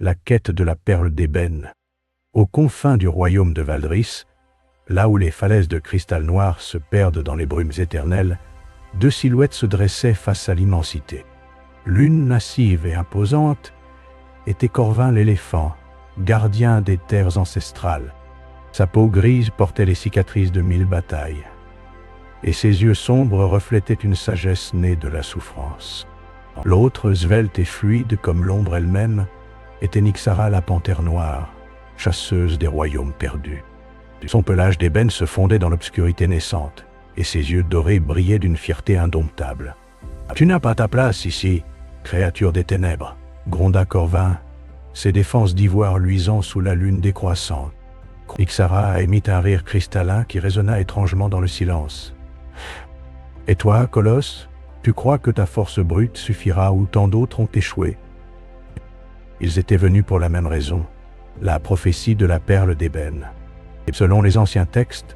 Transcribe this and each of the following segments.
la quête de la perle d'ébène. Aux confins du royaume de Valdris, là où les falaises de cristal noir se perdent dans les brumes éternelles, deux silhouettes se dressaient face à l'immensité. L'une, massive et imposante, était Corvin l'éléphant, gardien des terres ancestrales. Sa peau grise portait les cicatrices de 1000 batailles, et ses yeux sombres reflétaient une sagesse née de la souffrance. L'autre, svelte et fluide comme l'ombre elle-même, était Nyxara la panthère noire, chasseuse des royaumes perdus. Son pelage d'ébène se fondait dans l'obscurité naissante, et ses yeux dorés brillaient d'une fierté indomptable. « Tu n'as pas ta place ici, créature des ténèbres !» gronda Corvin, ses défenses d'ivoire luisant sous la lune décroissante. Nyxara émit un rire cristallin qui résonna étrangement dans le silence. « Et toi, Colosse, tu crois que ta force brute suffira où tant d'autres ont échoué ?» Ils étaient venus pour la même raison, la prophétie de la perle d'ébène. Selon les anciens textes,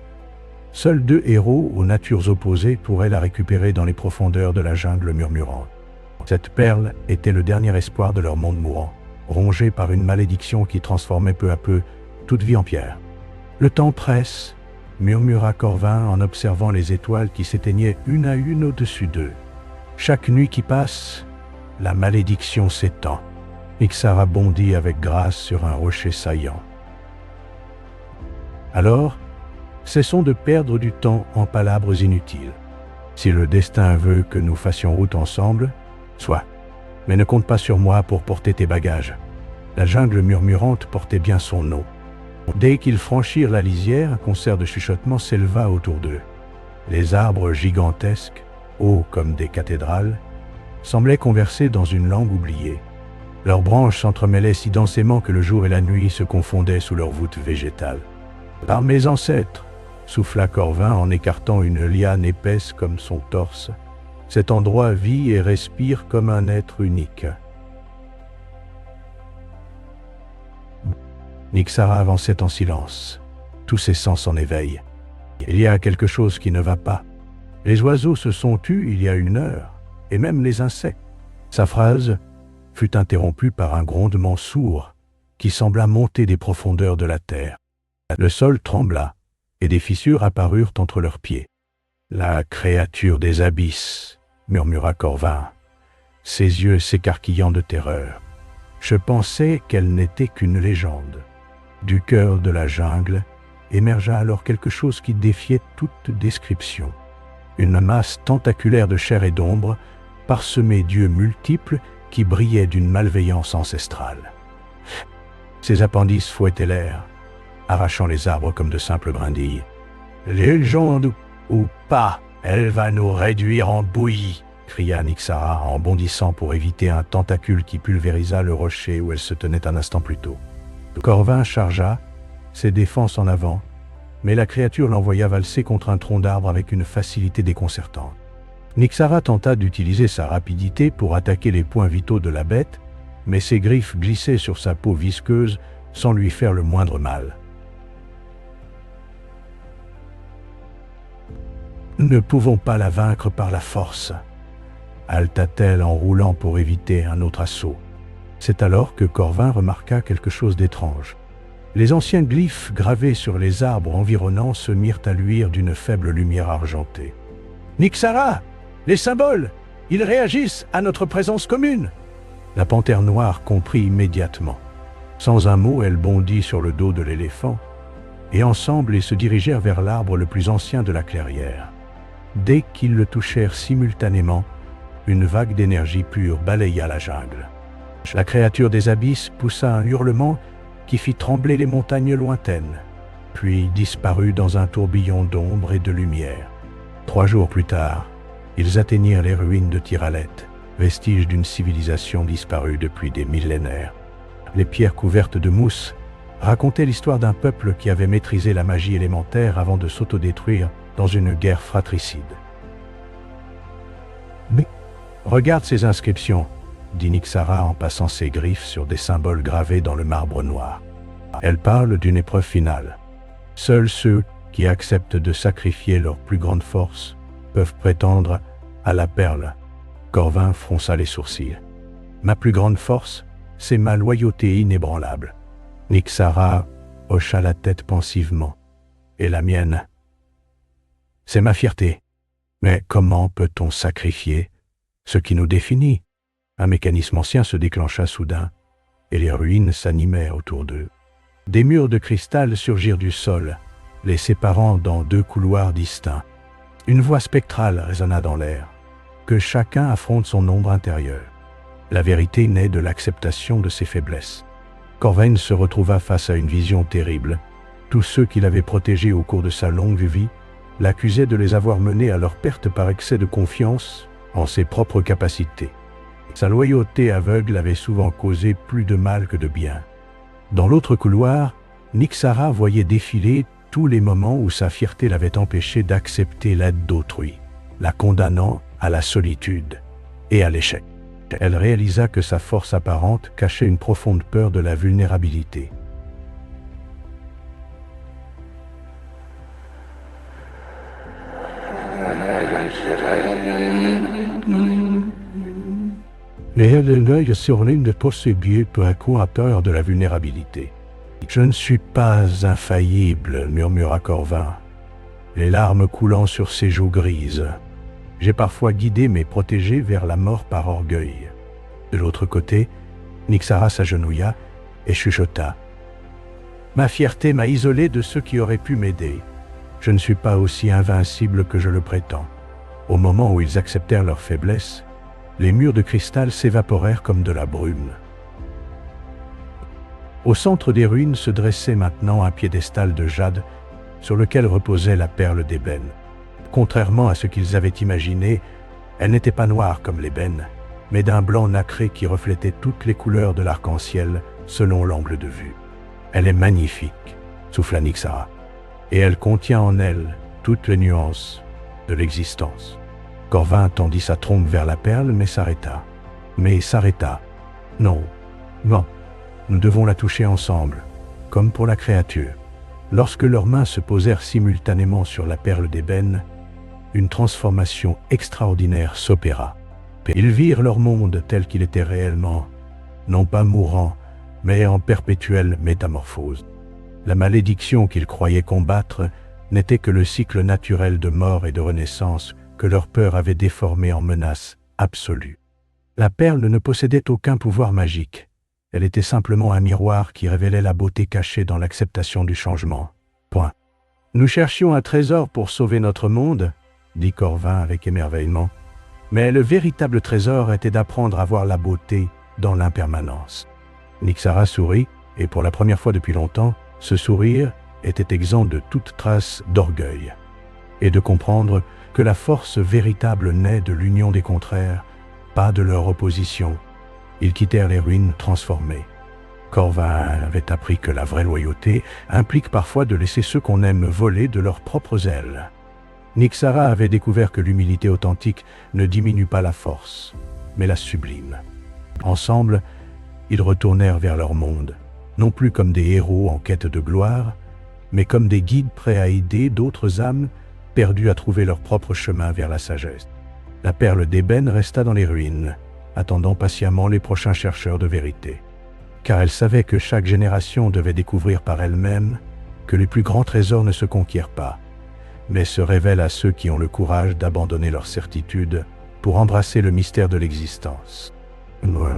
seuls deux héros aux natures opposées pourraient la récupérer dans les profondeurs de la jungle murmurante. Cette perle était le dernier espoir de leur monde mourant, rongé par une malédiction qui transformait peu à peu toute vie en pierre. « Le temps presse », murmura Corvin en observant les étoiles qui s'éteignaient une à une au-dessus d'eux. « Chaque nuit qui passe, la malédiction s'étend. » Nyxara bondit avec grâce sur un rocher saillant. « Alors, cessons de perdre du temps en palabres inutiles. Si le destin veut que nous fassions route ensemble, soit, mais ne compte pas sur moi pour porter tes bagages. » La jungle murmurante portait bien son nom. Dès qu'ils franchirent la lisière, un concert de chuchotements s'éleva autour d'eux. Les arbres gigantesques, hauts comme des cathédrales, semblaient converser dans une langue oubliée. Leurs branches s'entremêlaient si densément que le jour et la nuit se confondaient sous leur voûte végétale. « Par mes ancêtres !» souffla Corvin en écartant une liane épaisse comme son torse. « Cet endroit vit et respire comme un être unique. » Nyxara avançait en silence, tous ses sens en éveil. Il y a quelque chose qui ne va pas. Les oiseaux se sont tus il y a 1 heure, et même les insectes. Sa phrase fut interrompue par un grondement sourd qui sembla monter des profondeurs de la terre. Le sol trembla, et des fissures apparurent entre leurs pieds. « La créature des abysses !» murmura Corvin, ses yeux s'écarquillant de terreur. « Je pensais qu'elle n'était qu'une légende. » Du cœur de la jungle émergea alors quelque chose qui défiait toute description. Une masse tentaculaire de chair et d'ombre, parsemée d'yeux multiples qui brillaient d'une malveillance ancestrale. Ses appendices fouettaient l'air, arrachant les arbres comme de simples brindilles. « Légende ou pas, elle va nous réduire en bouillie !» cria Nyxara en bondissant pour éviter un tentacule qui pulvérisa le rocher où elle se tenait un instant plus tôt. Corvin chargea, ses défenses en avant, mais la créature l'envoya valser contre un tronc d'arbre avec une facilité déconcertante. Nyxara tenta d'utiliser sa rapidité pour attaquer les points vitaux de la bête, mais ses griffes glissaient sur sa peau visqueuse sans lui faire le moindre mal. « Nous ne pouvons pas la vaincre par la force », haleta-t-elle en roulant pour éviter un autre assaut. C'est alors que Corvin remarqua quelque chose d'étrange. Les anciens glyphes gravés sur les arbres environnants se mirent à luire d'une faible lumière argentée. « Nyxara, les symboles, ils réagissent à notre présence commune !» La panthère noire comprit immédiatement. Sans un mot, elle bondit sur le dos de l'éléphant, et ensemble ils se dirigèrent vers l'arbre le plus ancien de la clairière. Dès qu'ils le touchèrent simultanément, une vague d'énergie pure balaya la jungle. La créature des abysses poussa un hurlement qui fit trembler les montagnes lointaines, puis disparut dans un tourbillon d'ombre et de lumière. 3 jours plus tard, ils atteignirent les ruines de Tyralet, vestiges d'une civilisation disparue depuis des millénaires. Les pierres couvertes de mousse racontaient l'histoire d'un peuple qui avait maîtrisé la magie élémentaire avant de s'autodétruire dans une guerre fratricide. « Mais regarde ces inscriptions !» dit Nyxara en passant ses griffes sur des symboles gravés dans le marbre noir. Elle parle d'une épreuve finale. Seuls ceux qui acceptent de sacrifier leur plus grande force peuvent prétendre à la perle. Corvin fronça les sourcils. « Ma plus grande force, c'est ma loyauté inébranlable. Nyxara hocha la tête pensivement. Et la mienne? C'est ma fierté. Mais comment peut-on sacrifier ce qui nous définit? Un mécanisme ancien se déclencha soudain, et les ruines s'animèrent autour d'eux. Des murs de cristal surgirent du sol, les séparant dans deux couloirs distincts. Une voix spectrale résonna dans l'air. Que chacun affronte son ombre intérieure. La vérité naît de l'acceptation de ses faiblesses. Corvain se retrouva face à une vision terrible. Tous ceux qu'il avait protégés au cours de sa longue vie l'accusaient de les avoir menés à leur perte par excès de confiance en ses propres capacités. Sa loyauté aveugle avait souvent causé plus de mal que de bien. Dans l'autre couloir, Nyxara voyait défiler tous les moments où sa fierté l'avait empêché d'accepter l'aide d'autrui, la condamnant à la solitude et à l'échec. Elle réalisa que sa force apparente cachait une profonde peur de la vulnérabilité. Et elle sur l'une des possibilités pour un curateur de la vulnérabilité. « Je ne suis pas infaillible, murmura Corvain, les larmes coulant sur ses joues grises. J'ai parfois guidé mes protégés vers la mort par orgueil. » De l'autre côté, Nyxara s'agenouilla et chuchota. « Ma fierté m'a isolé de ceux qui auraient pu m'aider. Je ne suis pas aussi invincible que je le prétends. » Au moment où ils acceptèrent leur faiblesse, les murs de cristal s'évaporèrent comme de la brume. Au centre des ruines se dressait maintenant un piédestal de jade sur lequel reposait la perle d'ébène. Contrairement à ce qu'ils avaient imaginé, elle n'était pas noire comme l'ébène, mais d'un blanc nacré qui reflétait toutes les couleurs de l'arc-en-ciel selon l'angle de vue. « Elle est magnifique », souffla Nyxara, « et elle contient en elle toutes les nuances de l'existence. » Corvain tendit sa trompe vers la perle, mais s'arrêta. Non, nous devons la toucher ensemble, comme pour la créature. Lorsque leurs mains se posèrent simultanément sur la perle d'ébène, une transformation extraordinaire s'opéra. Ils virent leur monde tel qu'il était réellement, non pas mourant, mais en perpétuelle métamorphose. La malédiction qu'ils croyaient combattre n'était que le cycle naturel de mort et de renaissance que leur peur avait déformé en menace absolue. La perle ne possédait aucun pouvoir magique. Elle était simplement un miroir qui révélait la beauté cachée dans l'acceptation du changement. Point. « Nous cherchions un trésor pour sauver notre monde, » dit Corvain avec émerveillement. Mais le véritable trésor était d'apprendre à voir la beauté dans l'impermanence. Nyxara sourit, et pour la première fois depuis longtemps, ce sourire était exempt de toute trace d'orgueil, et de comprendre que la force véritable naît de l'union des contraires, pas de leur opposition. Ils quittèrent les ruines transformés. Corvain avait appris que la vraie loyauté implique parfois de laisser ceux qu'on aime voler de leurs propres ailes. Nyxara avait découvert que l'humilité authentique ne diminue pas la force, mais la sublime. Ensemble, ils retournèrent vers leur monde, non plus comme des héros en quête de gloire, mais comme des guides prêts à aider d'autres âmes perdues à trouver leur propre chemin vers la sagesse. La perle d'ébène resta dans les ruines, attendant patiemment les prochains chercheurs de vérité. Car elle savait que chaque génération devait découvrir par elle-même que les plus grands trésors ne se conquièrent pas, mais se révèlent à ceux qui ont le courage d'abandonner leurs certitudes pour embrasser le mystère de l'existence. Voilà.